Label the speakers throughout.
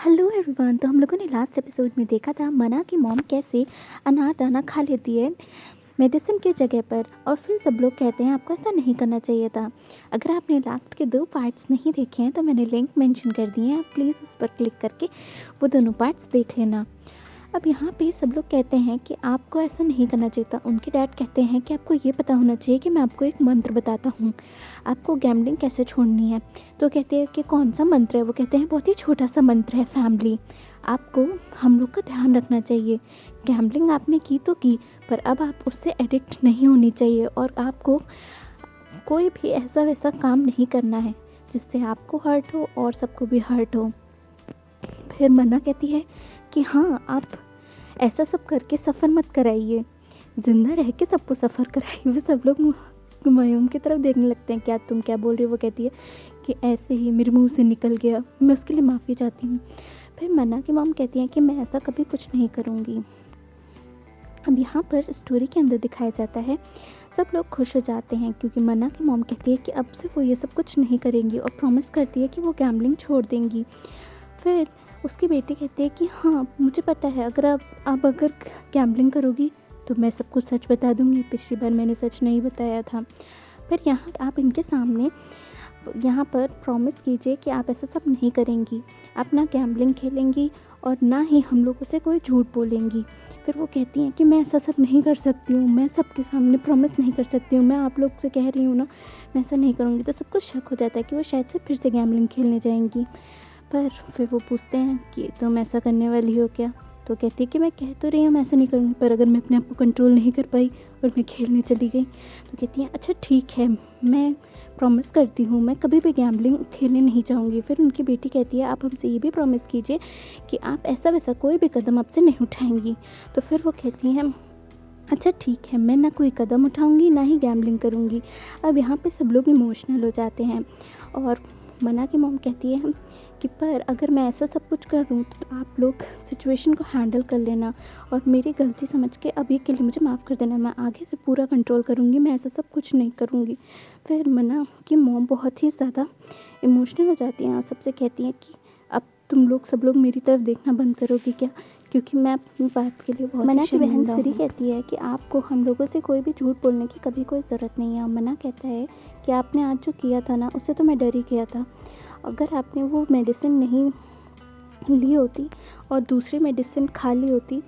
Speaker 1: Hello everyone. तो हम लोगों ने लास्ट एपिसोड में देखा था मना की मॉम कैसे अनारदाना खा लेती है मेडिसिन की जगह पर, और फिर सब लोग कहते हैं आपको ऐसा नहीं करना चाहिए था। अगर आपने लास्ट के 2 पार्ट्स नहीं देखे हैं तो मैंने लिंक मेंशन कर दिए हैं, आप प्लीज़ उस पर क्लिक करके वो दोनों पार्ट्स देख लेना। अब यहाँ पे सब लोग कहते हैं कि आपको ऐसा नहीं करना चाहिए था। उनके डैड कहते हैं कि आपको ये पता होना चाहिए कि मैं आपको एक मंत्र बताता हूँ, आपको गैम्बलिंग कैसे छोड़नी है। तो कहते हैं कि कौन सा मंत्र है। वो कहते हैं बहुत ही छोटा सा मंत्र है, फैमिली। आपको हम लोग का ध्यान रखना चाहिए। गैम्बलिंग आपने की तो की, पर अब आप उससे एडिक्ट नहीं होनी चाहिए, और आपको कोई भी ऐसा वैसा काम नहीं करना है जिससे आपको हर्ट हो और सबको भी हर्ट हो। फिर मन्ना कहती है कि हाँ, आप ऐसा सब करके सफ़र मत कराइए, ज़िंदा रह के सबको सफ़र कराइए। वो सब लोग मयूम की तरफ देखने लगते हैं, क्या तुम क्या बोल रही हो। वो कहती है कि ऐसे ही मेरे मुंह से निकल गया, मैं उसके लिए माफ़ी चाहती हूँ। फिर मन्ना की मॉम कहती है कि मैं ऐसा कभी कुछ नहीं करूँगी। अब यहाँ पर स्टोरी के अंदर दिखाया जाता है सब लोग खुश हो जाते हैं, क्योंकि मन्ना की मॉम कहती है कि अब से वो ये सब कुछ नहीं करेंगी, और प्रॉमिस करती है कि वो गैम्बलिंग छोड़ देंगी। फिर उसकी बेटी कहती है कि हाँ, मुझे पता है, अगर अब अगर गैम्बलिंग करोगी तो मैं सब कुछ सच बता दूंगी। पिछली बार मैंने सच नहीं बताया था। फिर यहाँ आप इनके सामने यहाँ पर प्रॉमिस कीजिए कि आप ऐसा सब नहीं करेंगी, आप ना गैम्बलिंग खेलेंगी और ना ही हम लोगों से कोई झूठ बोलेंगी। फिर वो कहती हैं कि मैं ऐसा सब नहीं कर सकती हूँ, मैं सबके सामने प्रॉमिस नहीं कर सकती हूँ, मैं आप लोग से कह रही हूँ ना, मैं ऐसा नहीं करूँगी। तो सबको शक हो जाता है कि वो शायद से फिर से गैम्बलिंग खेलने जाएंगी। पर फिर वो पूछते हैं कि तुम ऐसा करने वाली हो क्या। तो कहती है कि मैं कह तो रही हूँ मैं ऐसा नहीं करूँगी, पर अगर मैं अपने आप को कंट्रोल नहीं कर पाई और मैं खेलने चली गई। तो कहती है अच्छा ठीक है, मैं प्रॉमिस करती हूँ मैं कभी भी गैम्बलिंग खेलने नहीं जाऊँगी। फिर उनकी बेटी कहती है आप हमसे ये भी प्रॉमिस कीजिए कि आप ऐसा वैसा कोई भी कदम आपसे नहीं उठाएंगी। तो फिर वो कहती हैं अच्छा ठीक है, मैं ना कोई कदम उठाऊंगी ना ही गैम्बलिंग करूंगी। अब यहाँ पे सब लोग इमोशनल हो जाते हैं, और मना की मॉम कहती है कि पर अगर मैं ऐसा सब कुछ कर दूँ तो आप लोग सिचुएशन को हैंडल कर लेना, और मेरी गलती समझ के अभी के लिए मुझे माफ़ कर देना, मैं आगे से पूरा कंट्रोल करूँगी, मैं ऐसा सब कुछ नहीं करूँगी। फिर मना की मॉम बहुत ही ज़्यादा इमोशनल हो जाती हैं और सबसे कहती हैं कि अब तुम लोग सब लोग मेरी तरफ देखना बंद करोगे क्या, क्योंकि मैं अपनी बात के लिए बहुत मना की बहन सिरी कहती है कि आपको हम लोगों से कोई भी झूठ बोलने की कभी कोई ज़रूरत नहीं है। और मना कहता है कि आपने आज जो किया था ना, उससे तो मैं डर ही गया था। अगर आपने वो मेडिसिन नहीं ली होती और दूसरी मेडिसिन खा ली होती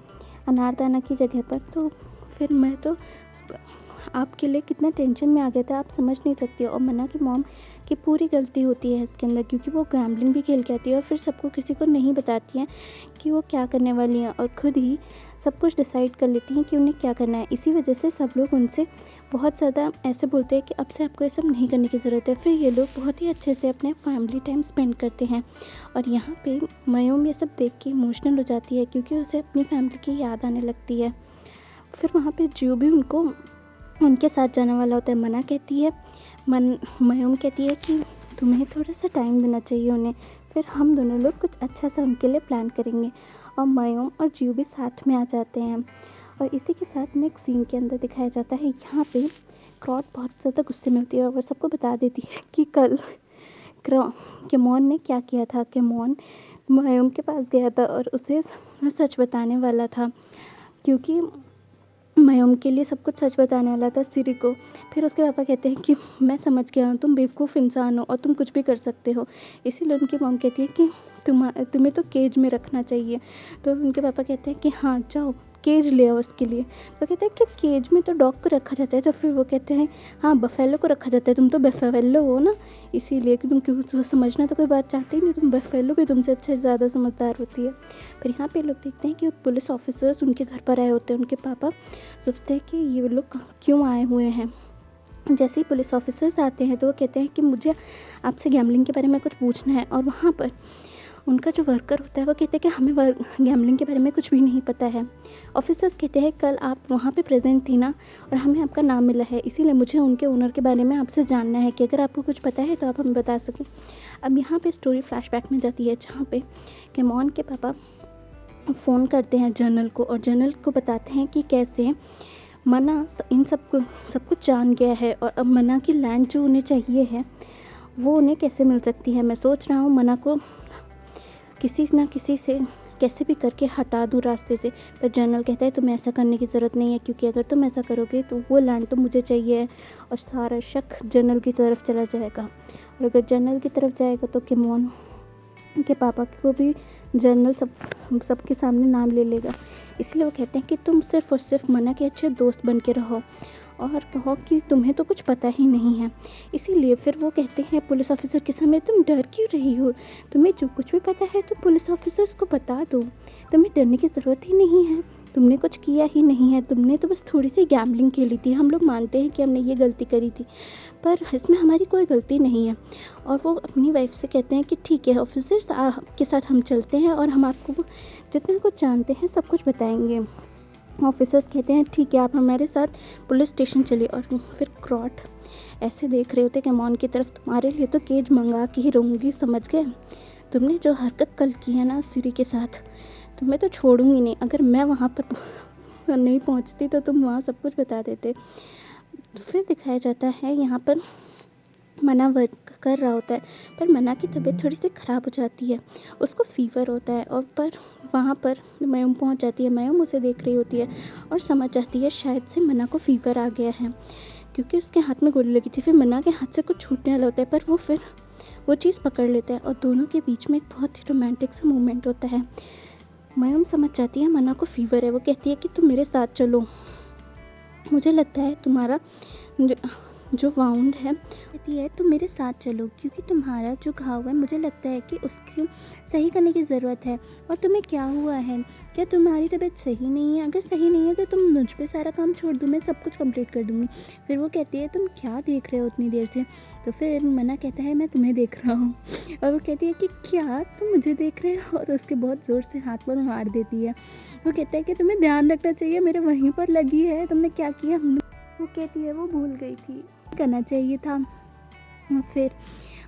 Speaker 1: अनारदाना की जगह पर, तो फिर मैं तो आपके लिए कितना टेंशन में आ गया था, आप समझ नहीं सकती हो। और मना की मॉम की पूरी गलती होती है इसके अंदर, क्योंकि वो गैम्बलिंग भी खेल के आती है और फिर सबको किसी को नहीं बताती हैं कि वो क्या करने वाली हैं, और खुद ही सब कुछ डिसाइड कर लेती हैं कि उन्हें क्या करना है। इसी वजह से सब लोग उनसे बहुत ज़्यादा ऐसे बोलते हैं कि अब से आपको ये सब नहीं करने की ज़रूरत है। फिर ये लोग बहुत ही अच्छे से अपने फैमिली टाइम स्पेंड करते हैं, और यहाँ पे मयूम ये सब देख के इमोशनल हो जाती है, क्योंकि उसे अपनी फैमिली की याद आने लगती है। फिर वहाँ पे जो भी उनको उनके साथ जाने वाला होता है, मना कहती है मयूम कहती है कि तुम्हें थोड़ा सा टाइम देना चाहिए उन्हें, फिर हम दोनों लोग कुछ अच्छा सा उनके लिए प्लान करेंगे। और मयूम और जीव भी साथ में आ जाते हैं, और इसी के साथ नेक्स्ट सीन के अंदर दिखाया जाता है यहाँ पे क्रॉट बहुत ज़्यादा गुस्से में होती है और वो सबको बता देती है कि कल केमॉन ने क्या किया था। केमॉन मयूम के पास गया था और उसे सच बताने वाला था, क्योंकि मयूम के लिए सब कुछ सच बताने वाला था सिरी को। फिर उसके पापा कहते हैं कि मैं समझ गया हूँ, तुम बेवकूफ़ इंसान हो और तुम कुछ भी कर सकते हो। इसीलिए उनकी मॉम कहती है कि तुम्हें तो केज में रखना चाहिए। तो उनके पापा कहते हैं कि हाँ जाओ केज ले आओ उसके लिए। तो कहते हैं कि केज में तो डॉग को रखा जाता है। तो फिर वो कहते हैं हाँ बफेलो को रखा जाता है, तुम तो बफेलो हो ना, इसीलिए कि तुम क्यों तो समझना तो कोई बात चाहते ही नहीं, तुम बफेलो भी तुमसे अच्छे ज़्यादा समझदार होती है। फिर यहाँ पे लोग देखते हैं कि पुलिस ऑफिसर्स उनके घर पर आए होते हैं। उनके पापा सोचते हैं कि ये लोग क्यों आए हुए हैं। जैसे ही पुलिस ऑफिसर्स आते हैं तो वो कहते हैं कि मुझे आपसे गैम्बलिंग के बारे में कुछ पूछना है। और वहाँ पर उनका जो वर्कर होता है वो कहते हैं कि हमें गैम्बलिंग के बारे में कुछ भी नहीं पता है। ऑफिसर्स कहते हैं कल आप वहाँ पे प्रेजेंट थी ना, और हमें आपका नाम मिला है, इसीलिए मुझे उनके ओनर के बारे में आपसे जानना है कि अगर आपको कुछ पता है तो आप हमें बता सकें। अब यहाँ पे स्टोरी फ्लैशबैक में जाती है, जहाँ पे केमॉन के पापा फ़ोन करते हैं जनरल को, और जनरल को बताते हैं कि कैसे मना इन सब कुछ जान गया है, और अब मना की लैंड जो उन्हें चाहिए है वो उन्हें कैसे मिल सकती है। मैं सोच रहा हूँ मना को किसी ना किसी से कैसे भी करके हटा दूँ रास्ते से। पर जनरल कहता है तुम्हें ऐसा करने की ज़रूरत नहीं है, क्योंकि अगर तुम ऐसा करोगे तो वो लैंड तो मुझे चाहिए है, और सारा शक जनरल की तरफ चला जाएगा। और अगर जनरल की तरफ जाएगा तो किमोन के पापा को भी जनरल सबके सामने नाम ले लेगा। इसलिए वो कहते हैं कि तुम सिर्फ़ और सिर्फ मना के अच्छे दोस्त बन के रहो और कहो कि तुम्हें तो कुछ पता ही नहीं है। इसीलिए फिर वो कहते हैं पुलिस ऑफिसर के सामने तुम डर क्यों रही हो, तुम्हें जो कुछ भी पता है तो पुलिस ऑफिसर्स को बता दो, तुम्हें डरने की ज़रूरत ही नहीं है, तुमने कुछ किया ही नहीं है, तुमने तो बस थोड़ी सी गैम्बलिंग खेली थी। हम लोग मानते हैं कि हमने ये गलती करी थी, पर इसमें हमारी कोई गलती नहीं है। और वो अपनी वाइफ से कहते हैं कि ठीक है ऑफिसर्स, आपके साथ हम चलते हैं और हम आपको जितना कुछ जानते हैं सब कुछ बताएंगे। ऑफिसर्स कहते हैं ठीक है, आप हमारे साथ पुलिस स्टेशन चलिए। और फिर क्रॉट ऐसे देख रहे होते किमोन की तरफ, तुम्हारे लिए तो केज मंगा के ही रहूँगी, समझ गए? तुमने जो हरकत कल की है ना सिरी के साथ, तुम्हें तो छोड़ूंगी नहीं। अगर मैं वहाँ पर नहीं पहुँचती तो तुम वहाँ सब कुछ बता देते। फिर दिखाया जाता है यहाँ पर मना वर्क कर रहा होता है, पर मना की तबीयत थोड़ी सी ख़राब हो जाती है, उसको फ़ीवर होता है। और पर वहाँ पर मयूम पहुँच जाती है, मयूम उसे देख रही होती है और समझ जाती है शायद से मना को फ़ीवर आ गया है, क्योंकि उसके हाथ में गोली लगी थी। फिर मना के हाथ से कुछ छूटने वाला होता है, पर वो फिर वो चीज़ पकड़ लेता है और दोनों के बीच में एक बहुत ही रोमांटिक सा मोमेंट होता है। मयूम समझ जाती है मना को फ़ीवर है। वो कहती है कि तुम मेरे साथ चलो, मुझे लगता है तुम्हारा जो वाउंड है, कहती है तुम मेरे साथ चलो, क्योंकि तुम्हारा जो घाव है मुझे लगता है कि उसकी सही करने की ज़रूरत है। और तुम्हें क्या हुआ है, क्या तुम्हारी तबीयत सही नहीं है? अगर सही नहीं है तो तुम मुझ पे सारा काम छोड़ दो, मैं सब कुछ कंप्लीट कर दूँगी। फिर वो कहती है तुम क्या देख रहे हो उतनी देर से? तो फिर मना कहता है मैं तुम्हें देख रहा हूँ। और वो कहती है कि क्या तुम मुझे देख रहे हो? और उसके बहुत ज़ोर से हाथ पर मार देती है। वो कहता है कि तुम्हें ध्यान रखना चाहिए, मेरे वहीं पर लगी है, तुमने क्या किया? वो कहती है वो भूल गई थी, करना चाहिए था। फिर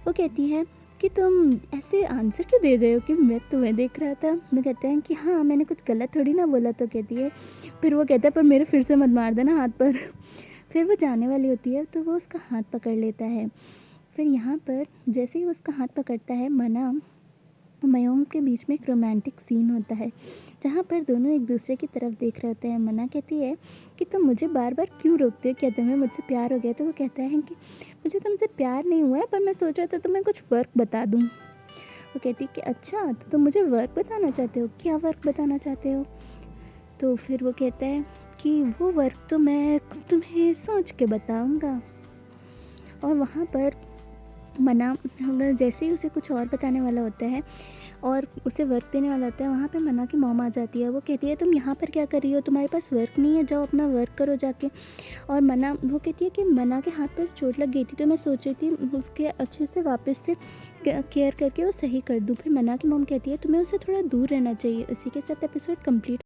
Speaker 1: वो कहती है कि तुम ऐसे आंसर क्यों दे रहे हो कि मैं तुम्हें देख रहा था? वो कहते हैं कि हाँ मैंने कुछ गलत थोड़ी ना बोला। तो कहती है, फिर वो कहता है पर मेरे फिर से मत मार देना हाथ पर। फिर वो जाने वाली होती है तो वो उसका हाथ पकड़ लेता है। फिर यहाँ पर जैसे ही वो उसका हाथ पकड़ता है, मना मयूम के बीच में एक रोमांटिक सीन होता है जहाँ पर दोनों एक दूसरे की तरफ देख रहे होते हैं। मना कहती है कि तुम मुझे बार बार क्यों रोकते हो, क्या तुम्हें मुझसे प्यार हो गया? तो वो कहता है कि मुझे तुमसे प्यार नहीं हुआ है, पर मैं सोच रहा था तुम्हें कुछ वर्क बता दूँ। वो कहती है कि अच्छा तो तुम मुझे वर्क बताना चाहते हो, क्या वर्क बताना चाहते हो? तो फिर वो कहता है कि वो वर्क तो मैं तुम्हें सोच के बताऊँगा। और वहाँ पर मना जैसे ही उसे कुछ और बताने वाला होता है और उसे वर्क देने वाला होता है, वहाँ पे मना की मॉम आ जाती है। वो कहती है तुम यहाँ पर क्या कर रही हो, तुम्हारे पास वर्क नहीं है, जाओ अपना वर्क करो जाके। और मना वो कहती है कि मना के हाथ पर चोट लग गई थी तो मैं सोच रही थी उसके अच्छे से वापस से केयर करके वो सही कर दूँ। फिर मना की मॉम कहती है तुम्हें उससे थोड़ा दूर रहना चाहिए। इसी के साथ एपिसोड कंप्लीट।